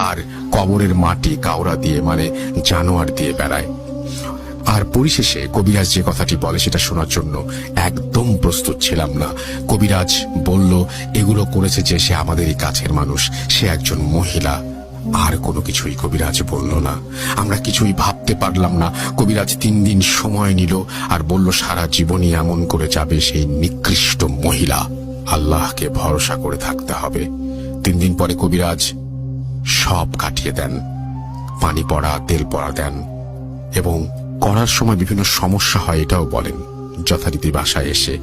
আর কবরের মাটি কাউরা দিয়ে মানে জানোয়ার দিয়ে বেড়ায়। আর পরিশেষে কবিরাজ যে কথাটি বলে সেটা শোনার জন্য একদম প্রস্তুত ছিলাম না। কবিরাজ বলল এগুলো করেছে যে সে আমাদেরই কাছের মানুষ, সে একজন মহিলা। আর কোনো কিছুই কবিরাজ বলল না। আমরা কিছুই ভাবতে পারলাম না। কবিরাজ 3 দিন সময় নিল আর বলল সারা জীবনই এমন করে যাবে সেই নিকৃষ্ট মহিলা। আল্লাহকে ভরসা করে থাকতে হবে। 3 দিন পরে কবিরাজ সব কাটিয়ে দেন, পানি পড়া তেল পড়া দেন এবং করার সময় বিভিন্ন সমস্যা হয় এটাও বলেন। যথারীতি বাসায় এসে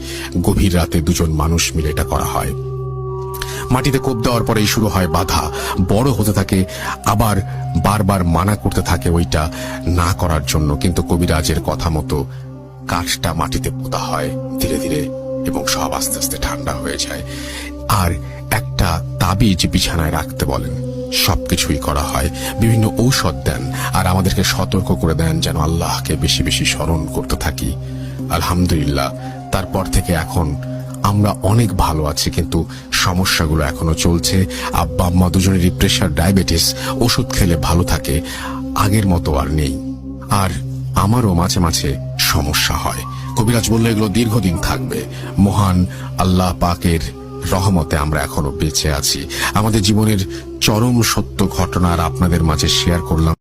গভীর রাতে 2 জন মানুষ মিলে এটা করা হয়। মাটিতে কোপ দেওয়ার পরেই শুরু হয় বাধা, বড় হতে থাকে, আবার বারবার মানা করতে থাকে ওইটা না করার জন্য। কিন্তু কবিরাজের কথা মতো কাঠটা মাটিতে পোতা হয় ধীরে ধীরে এবং সব আস্তে আস্তে ঠান্ডা হয়ে যায়। আর একটা তাবিজ বিছানায় রাখতে বলেন। সবকিছুই করা হয়, বিভিন্ন ঔষধ দেন আর আমাদেরকে সতর্ক করে দেন যেন আল্লাহকে বেশি বেশি স্মরণ করতে থাকি। আলহামদুলিল্লাহ, তারপর থেকে এখন আমরা অনেক ভালো আছি, কিন্তু সমস্যাগুলো এখনো চলছে। আব্বা আম্মা দুজনেরই প্রেশার, ডায়াবেটিস, ওষুধ খেলে ভালো থাকে, আগের মতো আর নেই। আর আমারও মাঝে মাঝে সমস্যা হয়। কবিরাজ বলল এগুলো দীর্ঘদিন থাকবে। মহান আল্লাহ পাকের রহমতে আমরা এখনো বেঁচে আছি। আমাদের জীবনের চরম সত্য ঘটনা আর আপনাদের মাঝে শেয়ার করলাম।